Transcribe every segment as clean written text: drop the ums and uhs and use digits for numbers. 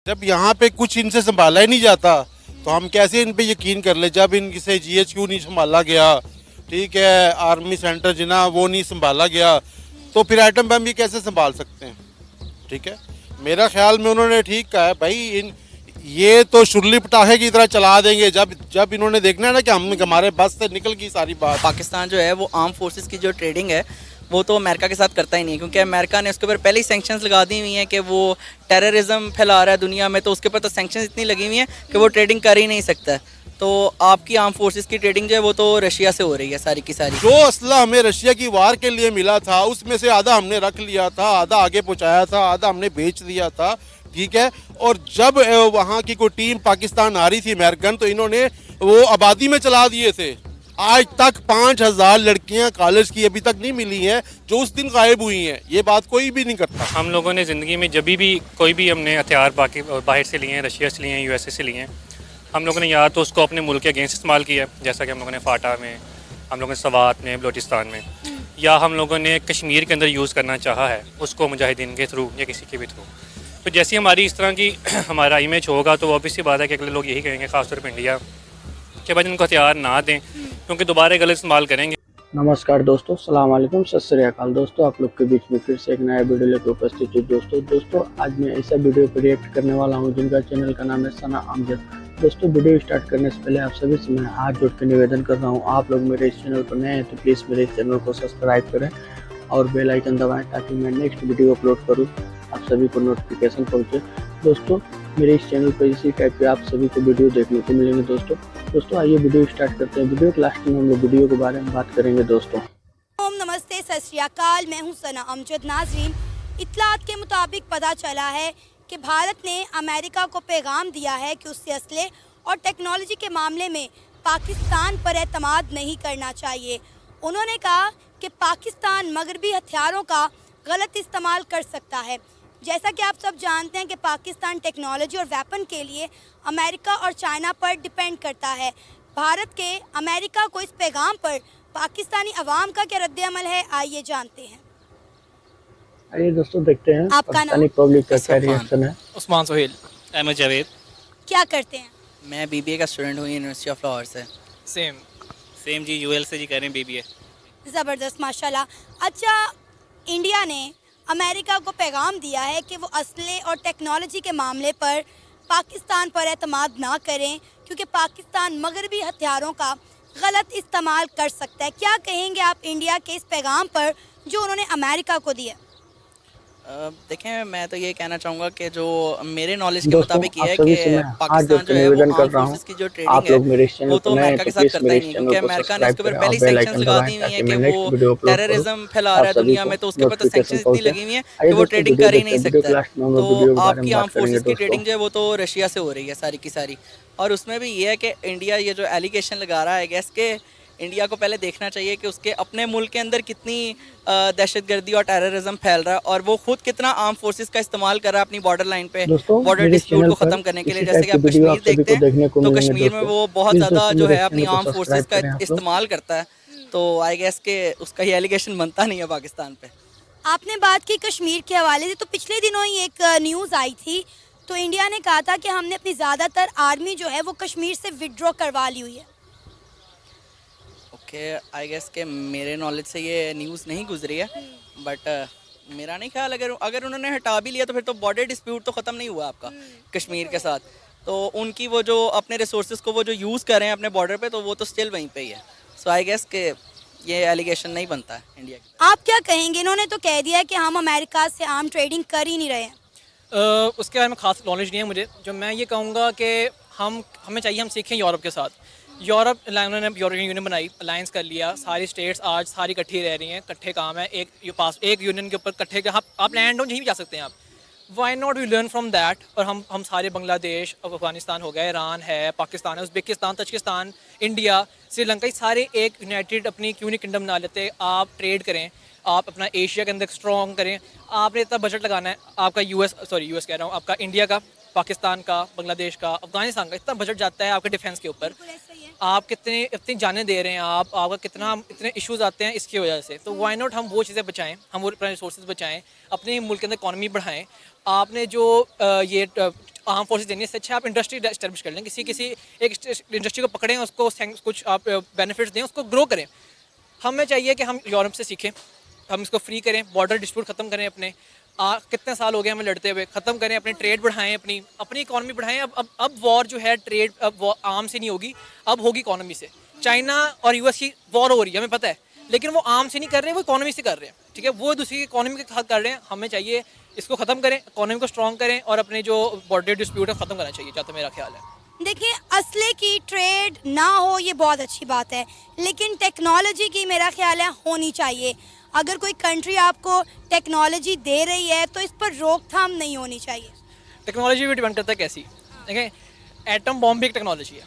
जब यहाँ पे कुछ इनसे संभाला ही नहीं जाता तो हम कैसे इन पे यकीन कर ले। जब इनसे GHQ नहीं संभाला गया, ठीक है, आर्मी सेंटर जिना वो नहीं संभाला गया, तो फिर एटम बम भी कैसे संभाल सकते हैं। ठीक है, मेरा ख्याल में उन्होंने ठीक कहा है भाई। ये तो शुरली पटाखे की तरह चला देंगे जब इन्होंने देखना है ना कि हमारे बस से निकल गई सारी बात। पाकिस्तान जो है वो आर्म फोर्सेस की जो ट्रेडिंग है वो तो अमेरिका के साथ करता ही नहीं है, क्योंकि अमेरिका ने उसके ऊपर पहले ही सैंक्शंस लगा दी हुई हैं कि वो टेररिज्म फैला रहा है दुनिया में, तो उसके ऊपर तो सैंक्शंस इतनी लगी हुई हैं कि वो ट्रेडिंग कर ही नहीं सकता है। तो आपकी आर्म फोर्सेस की ट्रेडिंग जो है वो तो रशिया से हो रही है सारी की सारी। जो असला हमें रशिया की वार के लिए मिला था उसमें से आधा हमने रख लिया था, आधा आगे पहुंचाया था, आधा हमने बेच दिया था। ठीक है, और जब वहाँ की कोई टीम पाकिस्तान आ रही थी अमेरिकन, तो इन्होंने वो आबादी में चला दिए थे। आज तक 5000 लड़कियां कॉलेज की अभी तक नहीं मिली हैं जो उस दिन गायब हुई हैं। ये बात कोई भी नहीं करता। हम लोगों ने ज़िंदगी में जब भी कोई भी हमने हथियार बाहर से लिए हैं, रशिया से लिए हैं, USA से लिए हैं, हम लोगों ने या तो उसको अपने मुल्क के अगेंस्ट इस्तेमाल किया, जैसा कि हम लोगों ने फाटा में, हम लोगों ने सवात में, बलोचिस्तान में, या हम लोगों ने कश्मीर के अंदर यूज़ करना चाहा है उसको मुजाहिदीन के थ्रू या किसी के भी थ्रू। तो जैसी हमारी इस तरह की हमारा इमेज होगा तो ऑब्वियस सी बात है कि अगले लोग यही कहेंगे, खासतौर पर इंडिया, कि भाई उनको हथियार ना दें क्योंकि दोबारा गलत इस्तेमाल करेंगे। नमस्कार दोस्तों, सलाम वालेकुम, सत श्री अकाल दोस्तों। आप लोग के बीच में फिर से एक नया वीडियो लेकर उपस्थित हूँ दोस्तों आज मैं ऐसा वीडियो पर रिएक्ट करने वाला हूँ जिनका चैनल का नाम है सना अमजद। दोस्तों वीडियो स्टार्ट करने से पहले आप सभी से मैं हाथ जोड़ के निवेदन कर रहा हूँ, आप लोग मेरे इस चैनल पर नए हैं तो प्लीज़ मेरे इस चैनल को सब्सक्राइब करें और बेल आइकन दबाएं ताकि मैं नेक्स्ट वीडियो अपलोड करूँ आप सभी को नोटिफिकेशन पहुँचे। दोस्तों मेरे इस चैनल पर इसी टाइप के आप सभी को वीडियो देखने को मिलेंगे। दोस्तों आइए वीडियो स्टार्ट करते हैं। वीडियो के लास्ट में हम लोग वीडियो के बारे में बात करेंगे दोस्तों। ओम नमस्ते, सत श्री अकाल, मैं हूं सना अमजद। नाजरीन, इत्तलात के मुताबिक पता चला है कि भारत ने अमेरिका को पैगाम दिया है कि उससे असले और टेक्नोलॉजी के मामले में पाकिस्तान पर एतमाद नहीं करना चाहिए। उन्होंने कहा कि पाकिस्तान मगरबी हथियारों का गलत इस्तेमाल कर सकता है। जैसा कि आप सब जानते हैं कि पाकिस्तान टेक्नोलॉजी और वेपन के लिए अमेरिका और चाइना पर डिपेंड करता है। भारत के अमेरिका को इस पैगाम पर पाकिस्तानी अवाम का क्या रद्द-ए-अमल है, आइए जानते हैं। आइए दोस्तों देखते हैं पाकिस्तानी पब्लिक का क्या रिएक्शन है। उस्मान सोहेल, अहमद जावेद। क्या करते हैं? मैं BBA का स्टूडेंट हूँ यूनिवर्सिटी ऑफ लाहौर से। सेम जी, UL से जी कर रहे हैं BBA। ज़बरदस्त, माशाल्लाह। अच्छा, इंडिया ने अमेरिका को पैगाम दिया है कि वो असले और टेक्नोलॉजी के मामले पर पाकिस्तान पर एतमाद ना करें क्योंकि पाकिस्तान मगरबी हथियारों का गलत इस्तेमाल कर सकता है। क्या कहेंगे आप इंडिया के इस पैगाम पर जो उन्होंने अमेरिका को दिया? देखें, मैं तो ये कहना चाहूँगा कि जो मेरे नॉलेज के मुताबिक ये है कि पाकिस्तान जो है वो आर्म फोर्सेस की जो ट्रेडिंग है वो तो अमेरिका के साथ करता ही नहीं, क्योंकि अमेरिका ने उसके ऊपर पहले ही सैंक्शंस लगा दी हुई हैं कि वो टेररिज्म फैला रहा है दुनिया में, तो उसके ऊपर तो सैंक्शंस इतनी लगी हुई हैं कि वो ट्रेडिंग कर ही नहीं सकता। तो आपकी आर्म फोर्सेस की ट्रेडिंग जो है वो तो रशिया से हो रही है सारी की सारी, और उसमें भी ये है कि इंडिया ये जो एलिगेशन लगा रहा है गैस के, इंडिया को पहले देखना चाहिए कि उसके अपने मुल्क के अंदर कितनी दहशतगर्दी और टेररिज्म फैल रहा है और वो खुद कितना आर्म फोर्सेस का इस्तेमाल कर रहा है अपनी बॉर्डर लाइन पे बॉर्डर डिस्प्यूट को ख़त्म करने के लिए। जैसे कि आप कश्मीर देखते हैं तो कश्मीर में वो बहुत ज़्यादा जो है अपनी आर्म फोर्सेस का इस्तेमाल करता है, तो आई गेस के उसका ये एलिगेशन बनता नहीं है पाकिस्तान पे। आपने बात की कश्मीर के हवाले से, तो पिछले दिनों ही एक न्यूज़ आई थी, तो इंडिया ने कहा था कि हमने अपनी ज़्यादातर आर्मी जो है वो कश्मीर से विड्रॉ करवा ली हुई है। आई गेस के मेरे नॉलेज से ये न्यूज़ नहीं गुजरी है, बट मेरा नहीं ख्याल अगर उन्होंने हटा भी लिया तो फिर तो बॉर्डर डिस्प्यूट तो ख़त्म नहीं हुआ आपका कश्मीर के साथ, तो उनकी वो जो अपने रिसोर्सेज को वो जो यूज़ कर रहे हैं अपने बॉर्डर पे, तो वो तो स्टिल वहीं पे ही है। सो आई गेस के ये एलिगेशन नहीं बनता है इंडिया की। आप क्या कहेंगे? इन्होंने तो कह दिया है कि हम अमेरिका से आर्म ट्रेडिंग कर ही नहीं रहे हैं। उसके बारे में खास नॉलेज नहीं है मुझे। जो मैं ये कहूँगा कि हमें चाहिए हम सीखें यूरोप के साथ। उन्होंने यूरोपियन यूनियन बनाई, अलायंस कर लिया, सारी स्टेट्स आज सारी इकट्ठी रह रही हैं, इकट्ठे काम है, एक यूनियन के ऊपर इकट्ठे के आप लैंड हो यहीं भी जा सकते हैं आप। Why not we learn from that. और हम सारे बांग्लादेश, अफगानिस्तान हो गया, ईरान है, पाकिस्तान है, उज़्बेकिस्तान, तजिकिस्तान, इंडिया, श्रीलंका, ये सारे एक यूनाइटेड अपनी क्यों नहीं किंगडम बना लेते। आप ट्रेड करें, आप अपना एशिया के अंदर स्ट्रॉन्ग करें। आपने इतना बजट लगाना है आपका यूएस कह रहा हूँ, आपका इंडिया का, पाकिस्तान का, बांग्लादेश का, अफगानिस्तान का इतना बजट जाता है आपके डिफेंस के ऊपर। आप इतनी जानें दे रहे हैं, आपका इतने इश्यूज आते हैं इसकी वजह से, तो वाई नॉट हम वो चीज़ें बचाएं, हम वो अपने रिसोर्सेज बचाएं, अपने मुल्क के अंदर इकॉनमी बढ़ाएं। आपने जो ये आर्म फोर्सेज देनी है, इससे अच्छा आप इंडस्ट्री एस्टेब्लिश कर लें, किसी एक इंडस्ट्री को पकड़ें, उसको कुछ आप बेनिफिट्स दें, उसको ग्रो करें। हमें चाहिए कि हम यूरोप से सीखें, हम इसको फ्री करें, बॉर्डर डिस्प्यूट ख़त्म करें अपने। कितने साल हो गए हमें लड़ते हुए, ख़त्म करें, अपनी ट्रेड बढ़ाएं, अपनी इकॉनमी बढ़ाएं। अब वॉर जो है ट्रेड अब आर्म से नहीं होगी, अब होगी इकॉनमी से। चाइना और यूएस की वॉर हो रही है, हमें पता है, लेकिन वो आर्म से नहीं कर रहे, वो इकॉनमी से कर रहे हैं, ठीक है, वो दूसरी इकॉनमी के साथ कर रहे हैं। हमें चाहिए इसको ख़त्म करें, इकॉनमी को स्ट्रॉन्ग करें और अपने जो बॉर्डर डिस्प्यूट है ख़त्म करना चाहिए, जहाँ तक मेरा ख्याल है। देखिए, असले की ट्रेड ना हो ये बहुत अच्छी बात है, लेकिन टेक्नोलॉजी की मेरा ख्याल है होनी चाहिए। अगर कोई कंट्री आपको टेक्नोलॉजी दे रही है तो इस पर रोकथाम नहीं होनी चाहिए। टेक्नोलॉजी भी डिपेंड करता है कैसी। देखें, एटम बॉम्ब भी एक टेक्नोलॉजी है,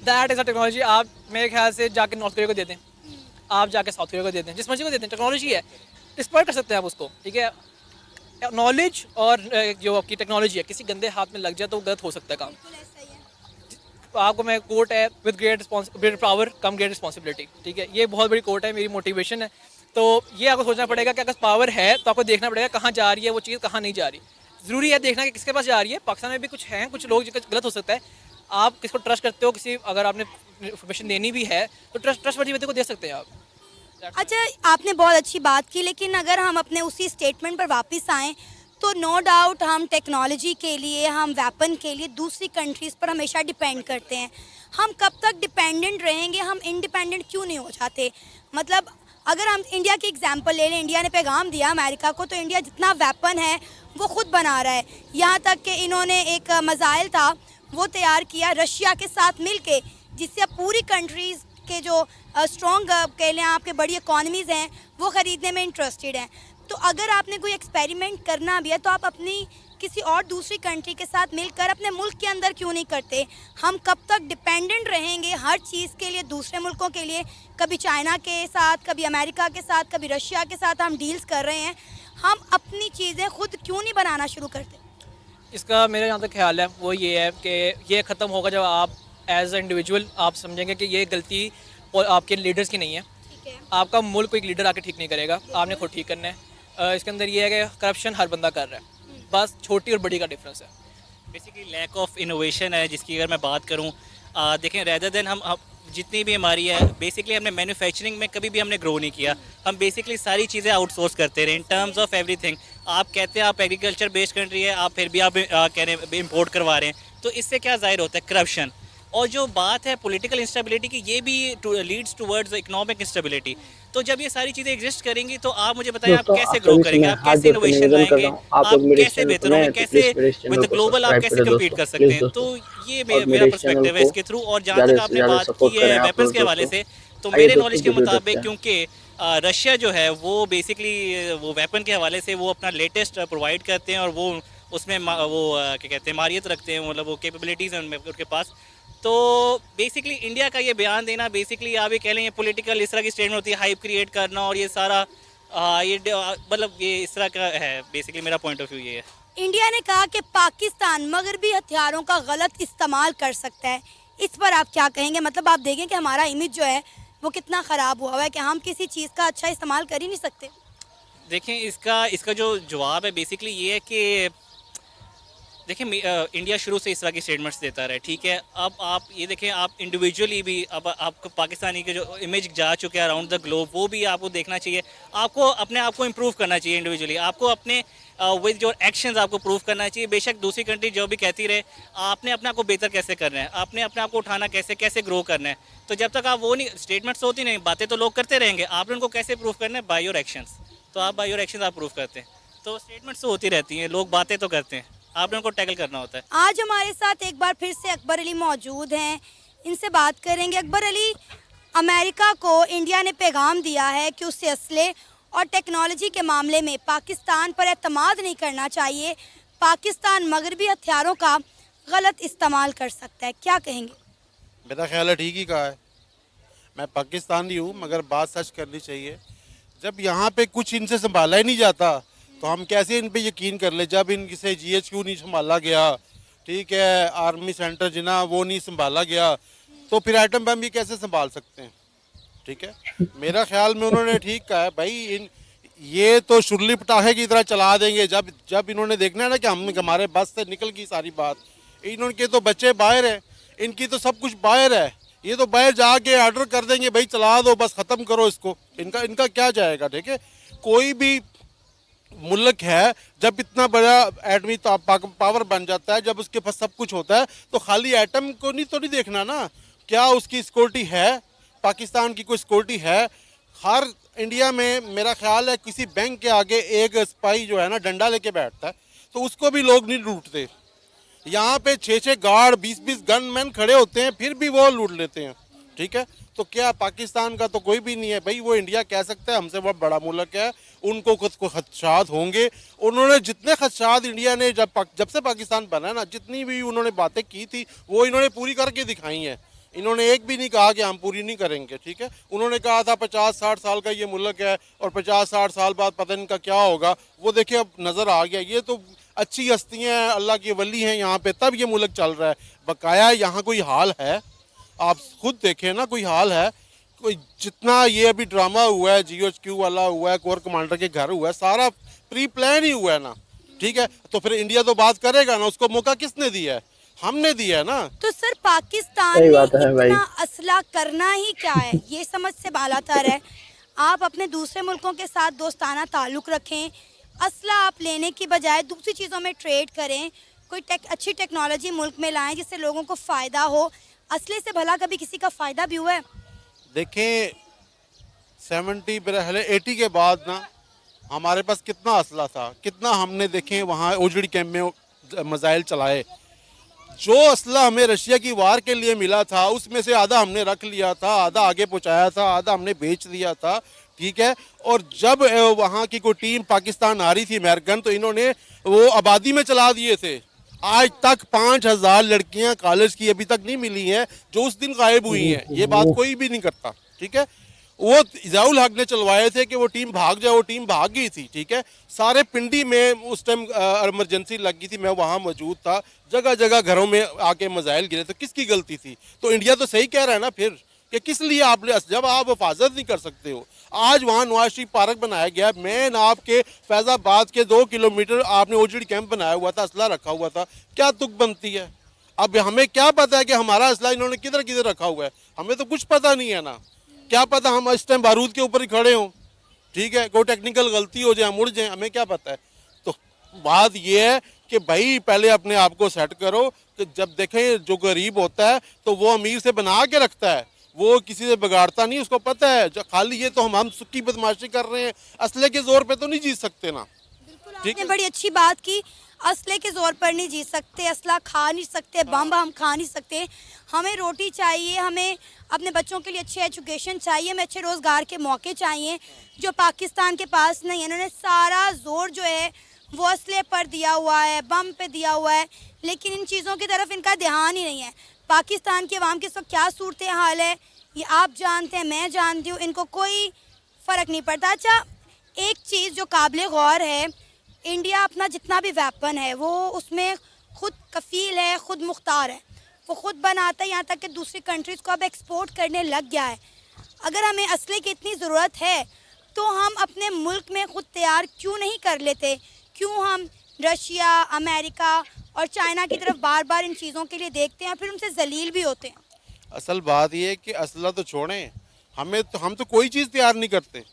दैट इज़ अ टेक्नोलॉजी। आप मेरे ख्याल से जाके नॉर्थ कोरिया को दे दें, आप जाके साउथ कोरिया को दे दें, जिस मर्जी को दे दें, टेक्नोलॉजी है, एक्सप्लॉइट कर सकते हैं आप उसको, ठीक है। नॉलेज और जो आपकी टेक्नोलॉजी है किसी गंदे हाथ में लग जाए तो गलत हो सकता है काम। आपको मैं कोट है, with great power come great responsibility, ठीक है, ये बहुत बड़ी कोट है, मेरी मोटिवेशन है। तो ये आपको सोचना पड़ेगा कि अगर पावर है तो आपको देखना पड़ेगा कहाँ जा रही है वो चीज़, कहाँ नहीं जा रही। ज़रूरी है देखना कि किसके पास जा रही है। पाकिस्तान में भी कुछ हैं, कुछ लोग जिनका गलत हो सकता है। आप किसको ट्रस्ट करते हो, किसी अगर आपने इन्फॉर्मेशन देनी भी है तो ट्रस्टवर्दी व्यक्ति को दे सकते हैं आप। अच्छा, आपने बहुत अच्छी बात की, लेकिन अगर हम अपने उसी स्टेटमेंट पर वापस आएँ तो नो डाउट हम टेक्नोलॉजी के लिए, हम वेपन के लिए दूसरी कंट्रीज़ पर हमेशा डिपेंड करते हैं। हम कब तक डिपेंडेंट रहेंगे, हम इंडिपेंडेंट क्यों नहीं हो जाते? मतलब अगर हम इंडिया की एग्जांपल ले लें, इंडिया ने पैगाम दिया अमेरिका को, तो इंडिया जितना वेपन है वो खुद बना रहा है। यहाँ तक कि इन्होंने एक मिसाइल था वो तैयार किया रशिया के साथ मिलके, जिससे अब पूरी कंट्रीज़ के जो स्ट्रॉन्ग कह लें आपके बड़ी इकॉनमीज़ हैं वो ख़रीदने में इंटरेस्टेड हैं। तो अगर आपने कोई एक्सपेरिमेंट करना भी है तो आप अपनी किसी और दूसरी कंट्री के साथ मिलकर अपने मुल्क के अंदर क्यों नहीं करते? हम कब तक डिपेंडेंट रहेंगे हर चीज़ के लिए दूसरे मुल्कों के लिए? कभी चाइना के साथ, कभी अमेरिका के साथ, कभी रशिया के साथ हम डील्स कर रहे हैं। हम अपनी चीज़ें खुद क्यों नहीं बनाना शुरू करते? इसका मेरा जहाँ तक ख्याल है वो ये है कि ये ख़त्म होगा जब आप एज ए इंडिविजुअल आप समझेंगे कि ये गलती आपके लीडर्स की नहीं है। आपका मुल्क कोई लीडर आके ठीक नहीं करेगा, आपने खुद ठीक करना है। इसके अंदर ये है कि करप्शन हर बंदा कर रहा है, बस छोटी और बड़ी का डिफरेंस है। बेसिकली लैक ऑफ इनोवेशन है जिसकी अगर मैं बात करूं, देखें रेदर देन हम जितनी भी हमारी है, बेसिकली हमने मैन्युफैक्चरिंग में कभी भी हमने ग्रो नहीं किया। हम बेसिकली सारी चीज़ें आउटसोर्स करते रहे इन टर्म्स ऑफ एवरीथिंग। आप कहते हैं आप एग्रीकल्चर बेस्ड कंट्री है, आप फिर भी आप कह रहे हैं इम्पोर्ट करवा रहे हैं, तो इससे क्या जाहिर होता है? करप्शन। और जो बात है पॉलिटिकल इंस्टेबिलिटी की, ये भी लीड्स टुवर्ड्स इकोनॉमिक इंस्टेबिलिटी। तो जब ये सारी चीज़ें एग्जिस्ट करेंगी तो आप मुझे बताएं आप कैसे ग्रो करेंगे, आप कैसे इनोवेशन लाएंगे, आप कैसे बेहतर होंगे, कैसे विद ग्लोबल आप कैसे कम्पीट कर सकते हैं। तो ये मेरा पर्सपेक्टिव है इसके थ्रू। और जहाँ तक आपने बात की है वेपन्स के हवाले से, तो मेरे नॉलेज के मुताबिक क्योंकि रशिया जो है वो बेसिकली वो वेपन के हवाले से वो अपना लेटेस्ट प्रोवाइड करते हैं और वो उसमें वो क्या कहते हैं मारियत रखते हैं, मतलब वो कैपेबिलिटीज़ हैं उनके पास। तो बेसिकली इंडिया का ये बयान देना, बेसिकली आप ये कह लें पॉलिटिकल इस तरह की स्टेटमेंट होती है, हाइप क्रिएट करना और ये सारा ये मतलब ये इस तरह का है। बेसिकली मेरा पॉइंट ऑफ व्यू ये है। इंडिया ने कहा कि पाकिस्तान मगरबी हथियारों का गलत इस्तेमाल कर सकता है, इस पर आप क्या कहेंगे? मतलब आप देखें कि हमारा इमेज जो है वो कितना ख़राब हुआ है कि हम किसी चीज़ का अच्छा इस्तेमाल कर ही नहीं सकते। देखें इसका जो जवाब है बेसिकली ये है कि देखिए इंडिया शुरू से इस तरह की स्टेटमेंट्स देता रहा है, ठीक है। अब आप ये देखें, आप इंडिविजुअली भी अब आपको पाकिस्तानी के जो इमेज जा चुके हैं अराउंड द ग्लोब, वो भी आपको देखना चाहिए। आपको अपने आप को इम्प्रूव करना चाहिए इंडिविजुअली, आपको अपने विद योर एक्शंस आपको प्रूव करना चाहिए। बेशक दूसरी कंट्री जो भी कहती रहे, आपने अपने आप को बेहतर कैसे करना है, आपने अपने आप को उठाना कैसे ग्रो करना है। तो जब तक आप वो नहीं, स्टेटमेंट्स होती नहीं, बातें तो लोग करते रहेंगे, आपने उनको कैसे प्रूव करना है? By your actions. तो आप बाय योर एक्शंस आप प्रूव करते हैं, तो स्टेटमेंट्स तो होती रहती हैं, लोग बातें तो करते हैं, आपने उनको टैकल करना होता है। आज हमारे साथ एक बार फिर से अकबर अली मौजूद हैं, इनसे बात करेंगे। अकबर अली, अमेरिका को इंडिया ने पैगाम दिया है कि उससे असले और टेक्नोलॉजी के मामले में पाकिस्तान पर एतमाद नहीं करना चाहिए, पाकिस्तान मगरबी हथियारों का गलत इस्तेमाल कर सकता है, क्या कहेंगे? मेरा ख्याल है ठीक ही कहा है। मैं पाकिस्तानी हूँ मगर बात सच करनी चाहिए। जब यहाँ पे कुछ इनसे संभाला ही नहीं जाता तो हम कैसे इन पे यकीन कर ले? जब इनसे GHQ नहीं संभाला गया, ठीक है, आर्मी सेंटर जिना वो नहीं संभाला गया, तो फिर एटम बम भी कैसे संभाल सकते हैं? ठीक है, मेरा ख्याल में उन्होंने ठीक कहा है भाई, ये तो शुरली पटाखे की तरह चला देंगे। जब इन्होंने देखना है ना कि हमारे बस से निकल गई सारी बात, इनके तो बच्चे बाहर हैं, इनकी तो सब कुछ बाहर है, ये तो बाहर जाके ऑर्डर कर देंगे भाई चला दो, बस ख़त्म करो इसको। इनका क्या जाएगा? ठीक है, कोई भी मुल्क है जब इतना बड़ा एटमी पावर बन जाता है, जब उसके पास सब कुछ होता है, तो खाली एटम को नहीं देखना ना, क्या उसकी सिक्योरिटी है, पाकिस्तान की कोई सिक्योरिटी है। हर इंडिया में मेरा ख्याल है किसी बैंक के आगे एक सिपाही जो है ना डंडा लेके बैठता है, तो उसको भी लोग नहीं लूटते। यहाँ पे 6-6 गार्ड 20-20 गनमैन खड़े होते हैं, फिर भी वो लूट लेते हैं। ठीक है, तो क्या पाकिस्तान का तो कोई भी नहीं है भाई, वो इंडिया कह सकता है हमसे बहुत बड़ा मुल्क है, उनको खुद को खदशात होंगे। उन्होंने जितने खदशात इंडिया ने जब से पाकिस्तान बना ना, जितनी भी उन्होंने बातें की थी वो इन्होंने पूरी करके दिखाई हैं। इन्होंने एक भी नहीं कहा कि हम पूरी नहीं करेंगे। ठीक है, उन्होंने कहा था 50-60 साल का ये मुल्क है और 50-60 साल बाद पता नहीं का क्या होगा, वो देखिए अब नज़र आ गया। ये तो अच्छी हस्तियाँ हैं, अल्लाह की वली हैं यहाँ पे, तब ये मुल्क चल रहा है। बकाया यहाँ कोई हाल है? आप खुद देखें ना, कोई हाल है? कोई जितना ये अभी ड्रामा हुआ है, GHQ वाला हुआ है, कोर कमांडर के घर हुआ है, सारा प्री प्लान ही हुआ है ना। ठीक है, तो फिर इंडिया तो बात करेगा ना, उसको मौका किसने दिया है? हमने दिया है ना। तो सर पाकिस्तान में इतना असला करना ही क्या है, ये समझ से बालातर है। आप अपने दूसरे मुल्कों के साथ दोस्ताना ताल्लुक़ रखें, असला आप लेने की बजाय दूसरी चीज़ों में ट्रेड करें, कोई अच्छी टेक्नोलॉजी मुल्क में लाएं जिससे लोगों को फ़ायदा हो। असले से भला कभी किसी का फ़ायदा भी हुआ है? देखें 80 के बाद ना हमारे पास कितना असला था, कितना हमने देखें वहाँ ओजड़ी कैम्प में मिसाइल चलाए। जो असला हमें रशिया की वार के लिए मिला था उसमें से आधा हमने रख लिया था, आधा आगे पहुँचाया था, आधा हमने बेच दिया था। ठीक है, और जब वहाँ की कोई टीम पाकिस्तान आ रही थी अमेरिकन, तो इन्होंने वो आबादी में चला दिए थे। आज तक 5000 लड़कियां कॉलेज की अभी तक नहीं मिली हैं जो उस दिन गायब हुई हैं। ये बात कोई भी नहीं करता। ठीक है, वो ज़ियाउल हक ने चलवाए थे कि वो टीम भाग जाए, वो टीम भाग गई थी। ठीक है, सारे पिंडी में उस टाइम इमरजेंसी लग गई थी, मैं वहाँ मौजूद था, जगह जगह घरों में आके मिसाइल गिरे। तो किसकी गलती थी? तो इंडिया तो सही कह रहा है ना फिर, कि किस लिए आपने, जब आप हिफाजत नहीं कर सकते हो। आज वहाँ नवाज शरीफ पार्क बनाया गया, मेन आपके फैज़ाबाद के 2 किलोमीटर आपने ओजड़ी कैंप बनाया हुआ था, असला रखा हुआ था, क्या तुक बनती है? अब हमें क्या पता है कि हमारा असला इन्होंने किधर किधर रखा हुआ है? हमें तो कुछ पता नहीं है ना। क्या पता हम इस टाइम बारूद के ऊपर ही खड़े हों, ठीक है, कोई टेक्निकल गलती हो जाए, मुड़ जाए, हमें क्या पता है। तो बात यह है कि भाई पहले अपने आप को सेट करो कि जब देखें जो गरीब होता है तो वो अमीर से बना के रखता है, वो किसी से बिगाड़ता नहीं, उसको पता है। जो खाली ये तो हम सुक्की बदमाशी कर रहे हैं, असले के जोर पे तो नहीं जीत सकते ना। ठीक है, बड़ी अच्छी बात की, असले के जोर पर नहीं जीत सकते, असला खा नहीं सकते, बम हम खा नहीं सकते। हमें रोटी चाहिए, हमें अपने बच्चों के लिए अच्छी एजुकेशन चाहिए, हमें अच्छे रोज़गार के मौके चाहिए, जो पाकिस्तान के पास नहीं है। इन्होंने सारा जोर जो है वो असले पर दिया हुआ है, बम पे दिया हुआ है, लेकिन इन चीज़ों की तरफ इनका ध्यान ही नहीं है। पाकिस्तान के अवाम के सब क्या सूरत हाल है ये आप जानते हैं, मैं जानती हूँ, इनको कोई फ़र्क नहीं पड़ता। अच्छा, एक चीज़ जो काबिल गौर है, इंडिया अपना जितना भी वेपन है वो उसमें खुद कफ़ील है, खुद मुख्तार है, वो खुद बनाता है, यहाँ तक कि दूसरी कंट्रीज़ को अब एक्सपोर्ट करने लग गया है। अगर हमें असले की इतनी ज़रूरत है तो हम अपने मुल्क में खुद तैयार क्यों नहीं कर लेते? क्यों हम रशिया, अमेरिका और चाइना की तरफ बार बार इन चीज़ों के लिए देखते हैं, फिर उनसे जलील भी होते हैं? असल बात यह है कि असला तो छोड़ें, हम तो कोई चीज़ तैयार नहीं करते।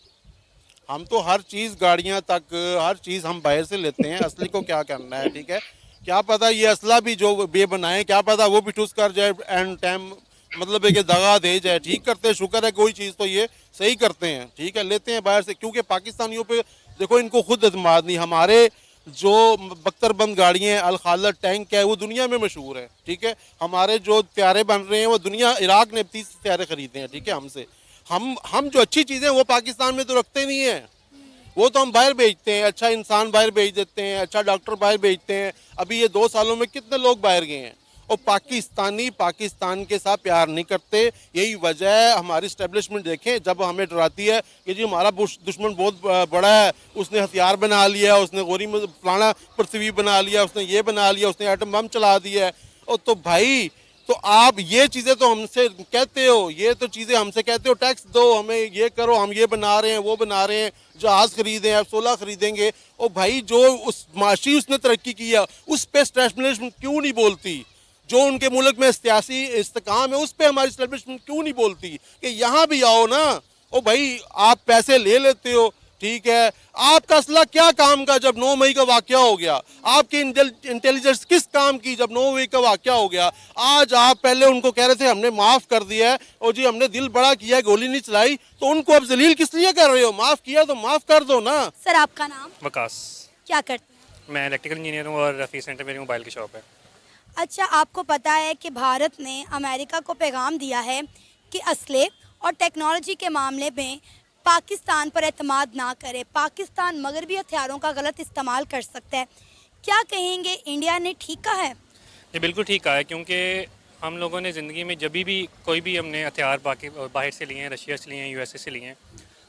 हम तो हर चीज़, गाड़ियाँ तक, हर चीज़ हम बाहर से लेते हैं। असली को क्या करना है? ठीक है, क्या पता ये असला भी जो बे बनाए, क्या पता वो भी ठुस कर जाए एंड टाइम, मतलब है कि दगा दे जाए। ठीक करते हैं, शुक्र है कोई चीज़ तो ये सही करते हैं। ठीक है, लेते हैं बाहर से, क्योंकि पाकिस्तानियों पे देखो इनको खुद एतमाद नहीं। हमारे जो बख्तरबंद गाड़ियाँ, अल खालद टैंक है, वो दुनिया में मशहूर है। ठीक है, हमारे जो त्यारे बन रहे हैं वो दुनिया, इराक ने 30 त्यारे खरीदे हैं। ठीक है, हमसे हम जो अच्छी चीज़ें वो पाकिस्तान में तो रखते नहीं हैं, वो तो हम बाहर बेचते हैं। अच्छा इंसान बाहर भेज देते हैं, अच्छा डॉक्टर बाहर भेजते हैं। अभी ये 2 सालों में कितने लोग बाहर गए हैं। और पाकिस्तानी पाकिस्तान के साथ प्यार नहीं करते। यही वजह है, हमारी इस्टेब्लिशमेंट देखें जब हमें डराती है कि जी हमारा दुश्मन बहुत बड़ा है, उसने हथियार बना लिया, उसने गोरी फलाना पृथ्वी बना लिया, उसने ये बना लिया, उसने एटम बम चला दिया है। और तो भाई, तो आप ये चीज़ें तो हमसे कहते हो, ये तो चीज़ें हमसे कहते हो टैक्स दो हमें, ये करो, हम ये बना रहे हैं, वो बना रहे हैं, जहाज़ खरीदे हैं, F-16 खरीदेंगे। और भाई जो उस माशी उसने तरक्की किया उस पर एस्टैब्लिशमेंट क्यों नहीं बोलती? जो उनके मुल्क में सियासी इस्तेकाम है उस पर हमारी एस्टैब्लिशमेंट क्यों नहीं बोलती कि यहाँ भी आओ ना? ओ भाई आप पैसे ले लेते हो, ठीक है, आपका असला क्या काम का जब 9 मई का वाकया हो गया? आपकी इंटेलिजेंस किस काम की जब 9 मई का वाकया हो गया? आज आप पहले उनको कह रहे थे हमने माफ़ कर दिया है और जी हमने दिल बड़ा किया है, गोली नहीं चलाई, तो उनको अब जलील किस लिए कर रहे हो? माफ़ किया तो माफ़ कर दो ना। सर आपका नाम? वकास। क्या करते हैं? मैं इलेक्ट्रिकल इंजीनियर हूँ और रफ़ी सेंटर मेरी मोबाइल की शॉप है। अच्छा, आपको पता है कि भारत ने अमेरिका को पैगाम दिया है कि असले और टेक्नोलॉजी के मामले में पाकिस्तान पर एतमाद ना करे, पाकिस्तान मगरबी हथियारों का गलत इस्तेमाल कर सकता है। क्या कहेंगे, इंडिया ने ठीक कहा है? ये बिल्कुल ठीक कहा है, क्योंकि हम लोगों ने ज़िंदगी में जब भी कोई भी हमने हथियार बाहर से लिए हैं, रशिया से लिए हैं, यूएसए से लिए हैं,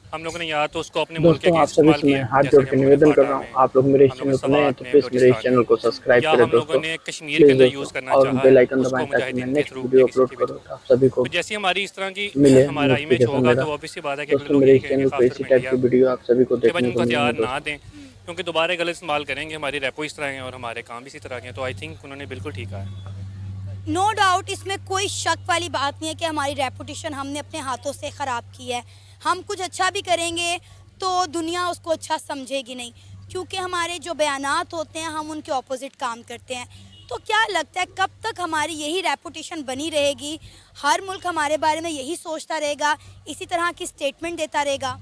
हम लोगों ने या तो उसको अपने मुल्क के दोस्तों आप अगेंस्ट सभी इस्तेमाल से मैं किया, हाथ जैसे जोड़ कि के हम लोगों ने निवेदन कर फाटा रहा हूँ, में, आप लोग मेरे हम चैनल लोगों को ने नए हैं सवात तो में, प्लीज मेरे बलूचिस्तान चैनल को में, सब्सक्राइब या करें हम लोगों दोस्तों, ने कश्मीर के प्लीज अंदर दोस्तों, यूज़ करना और चाहा बेल है, आइकन उसको दबाएं ताकि मैं मुजाहिदीन के नेक्स्ट थ्रू वीडियो या किसी अपलोड के भी करूँ थ्रू। तो आप सभी को तो जैसी हमारी इस तरह की मिले हमारा इमेज नोटिफिकेशन होगा मेरा। तो ऑब्वियस सी बात है कि अगले दोस्तों लोग मेरे यही इस कहेंगे चैनल को खासतौर इसी पर टाइप इंडिया की वीडियो आप सभी को कि भाई देखने उनको को मिलेंगे हथियार ना दोस्तों। दें, क्योंकि दोबारा गलत इस्तेमाल करेंगे, हमारी रेपो इस तरह हैं और हमारे काम भी इसी तरह के हैं। तो आई थिंक उन्होंने बिल्कुल ठीक कहा है। नो डाउट, इसमें कोई शक वाली बात नहीं है कि हमारी रेपुटेशन हमने अपने हाथों से ख़राब की है। हम कुछ अच्छा भी करेंगे तो दुनिया उसको अच्छा समझेगी नहीं, क्योंकि हमारे जो बयानात होते हैं हम उनके ऑपोजिट काम करते हैं। तो क्या लगता है कब तक हमारी यही रेपुटेशन बनी रहेगी? हर मुल्क हमारे बारे में यही सोचता रहेगा, इसी तरह की स्टेटमेंट देता रहेगा?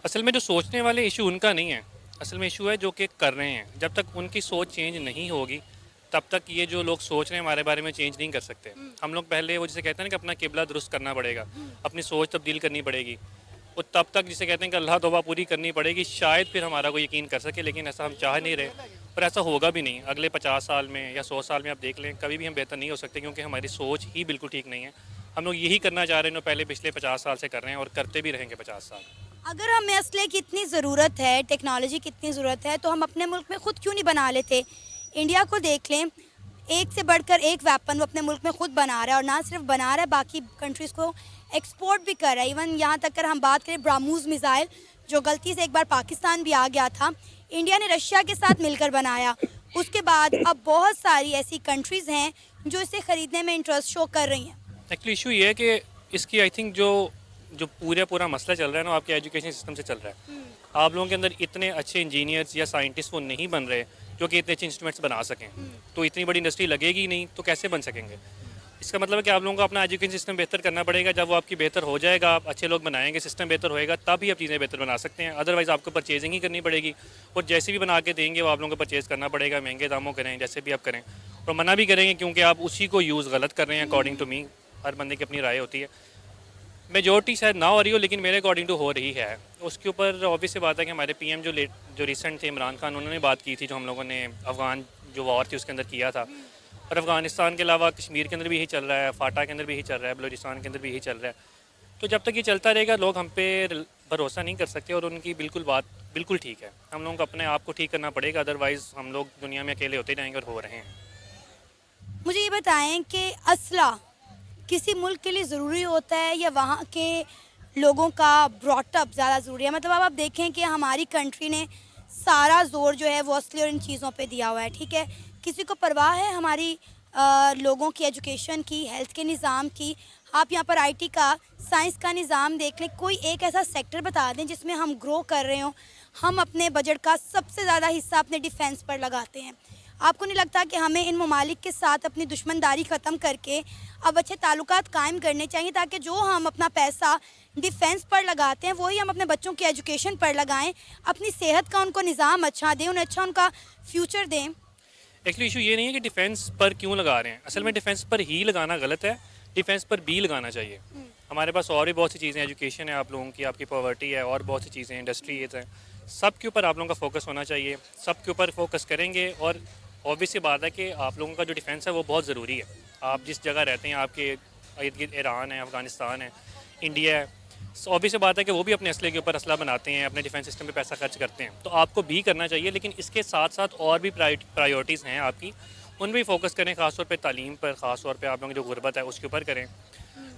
असल में जो सोचने वाले इशू उनका नहीं है, असल में इशू है जो कि कर रहे हैं। जब तक उनकी सोच चेंज नहीं होगी तब तक ये जो लोग सोच रहे हैं हमारे बारे में चेंज नहीं कर सकते। हम लोग पहले वो जिसे कहते हैं ना कि अपना किबला दुरुस्त करना पड़ेगा, अपनी सोच तब्दील करनी पड़ेगी, और तब तक जिसे कहते हैं कि अल्लाह तौबा पूरी करनी पड़ेगी, शायद फिर हमारा कोई यकीन कर सके। लेकिन ऐसा हम चाह नहीं रहे और ऐसा होगा भी नहीं। अगले 50 साल में या 100 साल में आप देख लें, कभी भी हम बेहतर नहीं हो सकते, क्योंकि हमारी सोच ही बिल्कुल ठीक नहीं है। हम लोग यही करना चाह रहे हैं जो पहले पिछले 50 साल से कर रहे हैं और करते भी रहेंगे 50 साल। अगर हमें असले की इतनी ज़रूरत है, टेक्नोलॉजी की इतनी ज़रूरत है, तो हम अपने मुल्क में ख़ुद क्यों नहीं बना लेते? इंडिया को देख लें, एक से बढ़कर एक वेपन वो अपने मुल्क में ख़ुद बना रहा है, और ना सिर्फ बना रहा है, बाकी कंट्रीज़ को एक्सपोर्ट भी कर रहा है। इवन यहाँ तक कर हम बात करें ब्राह्मोस मिसाइल, जो गलती से एक बार पाकिस्तान भी आ गया था, इंडिया ने रशिया के साथ मिलकर बनाया। उसके बाद अब बहुत सारी ऐसी कंट्रीज़ हैं जो इसे ख़रीदने में इंटरेस्ट शो कर रही हैं। एक्चुअली इशू ये है कि इसकी आई थिंक जो पूरा मसला चल रहा है ना, आपके एजुकेशन सिस्टम से चल रहा है। आप लोगों के अंदर इतने अच्छे इंजीनियर्स या साइंटिस्ट वो नहीं बन रहे जो कि इतने अच्छे इंस्ट्रूमेंट्स बना सकें, तो इतनी बड़ी इंडस्ट्री लगेगी नहीं, तो कैसे बन सकेंगे? इसका मतलब है कि आप लोगों को अपना एजुकेशन सिस्टम बेहतर करना पड़ेगा। जब वो आपकी बेहतर हो जाएगा, आप अच्छे लोग बनाएंगे, सिस्टम बेहतर होएगा, तब ही आप चीज़ें बेहतर बना सकते हैं। अदरवाइज़ आपको परचेजिंग ही करनी पड़ेगी, और जैसे भी बना के देंगे वो आप लोगों को परचेज़ करना पड़ेगा, महंगे दामों करें, जैसे भी आप करें, और मना भी करेंगे क्योंकि आप उसी को यूज़ गलत कर रहे हैं। अकॉर्डिंग टू मी, हर बंदे की अपनी राय होती है, मेजोरिटी शायद ना हो रही हो, लेकिन मेरे अकॉर्डिंग टू हो रही है। उसके ऊपर ऑब्वियस बात है कि हमारे पीएम जो रिसेंट थे इमरान खान, उन्होंने बात की थी जो हम लोगों ने अफ़गान जो वॉर थी उसके अंदर किया था, और अफ़गानिस्तान के अलावा कश्मीर के अंदर भी यही चल रहा है, फाटा के अंदर भी यही चल रहा है, बलूचिस्तान के अंदर भी यही चल रहा है। तो जब तक ये चलता रहेगा लोग हम पे भरोसा नहीं कर सकते, और उनकी बात बिल्कुल ठीक है। हम लोगों को अपने आप को ठीक करना पड़ेगा, अदरवाइज़ हम लोग दुनिया में अकेले होते जाएंगे, और हो रहे हैं। मुझे ये बताएं कि असला किसी मुल्क के लिए ज़रूरी होता है या वहाँ के लोगों का ब्रॉटअप ज़्यादा ज़रूरी है? मतलब अब आप देखें कि हमारी कंट्री ने सारा ज़ोर जो है वो असली और इन चीज़ों पे दिया हुआ है, ठीक है? किसी को परवाह है हमारी लोगों की एजुकेशन की, हेल्थ के निज़ाम की? आप यहाँ पर आईटी का, साइंस का निज़ाम देख लें, कोई एक ऐसा सेक्टर बता दें जिसमें हम ग्रो कर रहे हों। हम अपने बजट का सबसे ज़्यादा हिस्सा अपने डिफेंस पर लगाते हैं। आपको नहीं लगता कि हमें इन ममालिक के साथ अपनी दुश्मनदारी ख़त्म करके अब अच्छे ताल्लुकात कायम करने चाहिए, ताकि जो हम अपना पैसा डिफेंस पर लगाते हैं वही हम अपने बच्चों की एजुकेशन पर लगाएं, अपनी सेहत का उनको निज़ाम अच्छा दें, उन्हें अच्छा उनका फ्यूचर दें? एक्चुअली इशू ये नहीं है कि डिफेंस पर क्यों लगा रहे हैं, असल में डिफेंस पर ही लगाना गलत है, डिफेंस पर भी लगाना चाहिए। हमारे पास और भी बहुत सी चीज़ें, एजुकेशन है आप लोगों की, आपकी पॉवर्टी है, और बहुत सी चीज़ें, इंडस्ट्रीज हैं, सब के ऊपर आप लोगों का फोकस होना चाहिए। सब के ऊपर फोकस करेंगे, और ऑब्वियस सी बात है कि आप लोगों का जो डिफेंस है वो बहुत ज़रूरी है। आप जिस जगह रहते हैं, आपके इर्द गिर्द ईरान है, अफ़गानिस्तान है, इंडिया है, ऑब्वियस सी बात है कि वो भी अपने असले के ऊपर असला बनाते हैं, अपने डिफेंस सिस्टम पे पैसा खर्च करते हैं, तो आपको भी करना चाहिए। लेकिन इसके साथ साथ और भी प्रायोरिटीज़ हैं आपकी, उन भी फोकस करें, ख़ासतौर पे तालीम पर, ख़ासतौर पे आप लोगों की जो गुर्बत है उसके ऊपर करें।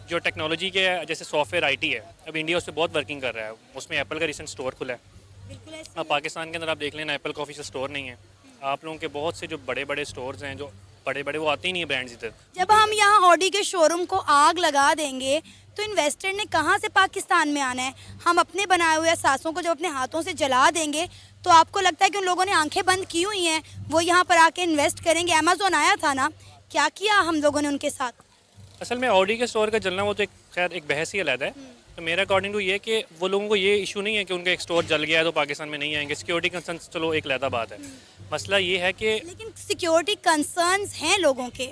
जो टेक्नोलॉजी के जैसे सॉफ्टवेयर IT है, अब इंडिया उस पर बहुत वर्किंग कर रहा है, उसमें एप्पल का रिसेंट स्टोर खुला है। बिल्कुल ऐसे अब पाकिस्तान के अंदर आप देख लेना, एप्पल का ऑफिशियल स्टोर नहीं है। आप लोगों के बहुत से जो बड़े बड़े स्टोर्स हैं, जो बड़े बड़े, वो आते ही नहीं है ब्रांड्स इधर। जब हम यहाँ ऑडी के शोरूम को आग लगा देंगे तो इन्वेस्टर ने कहाँ से पाकिस्तान में आना है? हम अपने बनाए हुए असासों को जब अपने हाथों से जला देंगे तो आपको लगता है कि उन लोगों ने आंखें बंद की हुई हैं, वो यहाँ पर आके इन्वेस्ट करेंगे? अमेज़न आया था ना, क्या किया हम लोगों ने उनके साथ? असल में ऑडी के स्टोर का चलना वो तो खैर एक बहस ही अलग है। तो मेरा अकॉर्डिंग टू ये कि वो लोगों को ये इशू नहीं है कि उनका एक स्टोर जल गया है तो पाकिस्तान में नहीं आएंगे। सिक्योरिटी कंसर्न चलो एक अलग बात है, मसला ये है कि लेकिन सिक्योरिटी कंसर्न्स हैं लोगों के।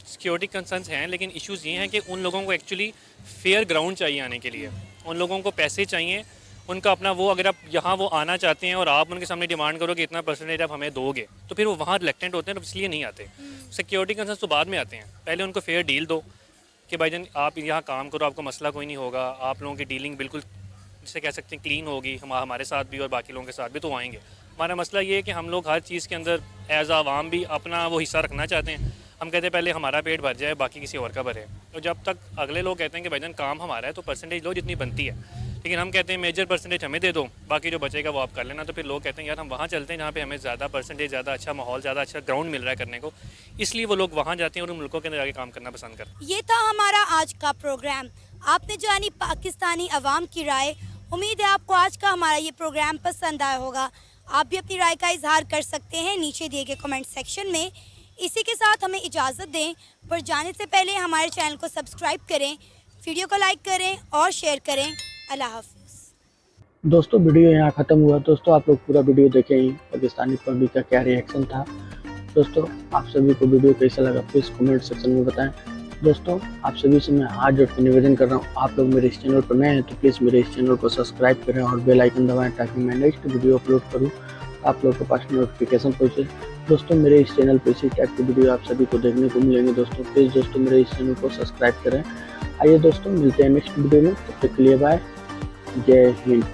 सिक्योरिटी कंसर्न्स हैं, लेकिन इश्यूज़ ये हैं कि उन लोगों को एक्चुअली फेयर ग्राउंड चाहिए आने के लिए। उन लोगों को पैसे चाहिए, उनका अपना वो, अगर आप यहाँ वो आना चाहते हैं और आप उनके सामने डिमांड करो कि इतना परसेंटेज आप हमें दोगे, तो फिर वो वहाँ रिलेक्टेंट होते हैं, तो इसलिए नहीं आते। सिक्योरिटी कंसर्न्स तो बाद में आते हैं, पहले उनको फेयर डील दो कि भाईजान आप यहाँ काम करो, आपको मसला कोई नहीं होगा, आप लोगों की डीलिंग बिल्कुल जिसे कह सकते हैं क्लीन होगी, हमारे साथ भी और बाकी लोगों के साथ भी, तो आएंगे। हमारा मसला ये है कि हम लोग हर चीज़ के अंदर एज आवाम भी अपना वो हिस्सा रखना चाहते हैं। हम कहते हैं पहले हमारा पेट भर जाए, बाकी किसी और का भरे। तो जब तक अगले लोग कहते हैं कि भाईजान काम हमारा है तो परसेंटेज लो जितनी बनती है, लेकिन हम कहते हैं मेजर परसेंटेज हमें दे दो, बाकी जो बचेगा वो आप कर लेना, तो फिर लोग कहते हैं यार हम वहाँ चलते हैं जहाँ पे हमें ज़्यादा परसेंटेज, ज़्यादा अच्छा माहौल, ज़्यादा अच्छा ग्राउंड मिल रहा है करने को, इसलिए वो लोग वहाँ जाते हैं और उन मुल्कों के अंदर जाके काम करना पसंद करते हैं। ये था हमारा आज का प्रोग्राम। आपने जानी पाकिस्तानी अवाम की राय। उम्मीद है आपको आज का हमारा ये प्रोग्राम पसंद आया होगा। आप भी अपनी राय का इजहार कर सकते हैं नीचे दिए गए कमेंट सेक्शन में। इसी के साथ हमें इजाज़त दें, पर जाने से पहले हमारे चैनल को सब्सक्राइब करें, वीडियो को लाइक करें और शेयर करें। अल्लाह हाफ़िज़। दोस्तों वीडियो यहाँ ख़त्म हुआ। दोस्तों आप लोग पूरा वीडियो देखें ही पाकिस्तानी पब्लिक का क्या रिएक्शन था। दोस्तों आप सभी को वीडियो कैसा लगा प्लीज़ कमेंट सेक्शन में बताएं। दोस्तों आप सभी से मैं हाथ जोड़ के निवेदन कर रहा हूँ, आप लोग मेरे इस चैनल पर नए हैं तो प्लीज़ मेरे इस चैनल को सब्सक्राइब करें और बेल आइकन दबाएं ताकि मैं नेक्स्ट वीडियो अपलोड करूँ आप लोगों के पास नोटिफिकेशन पहुँचे। दोस्तों मेरे इस चैनल पर इसी टाइप की वीडियो आप सभी को देखने को मिलेंगे। दोस्तों प्लीज़ दोस्तों मेरे इस चैनल को सब्सक्राइब करें। आइए दोस्तों मिलते हैं नेक्स्ट वीडियो में, तब तक के लिए बाय, जय हिंद।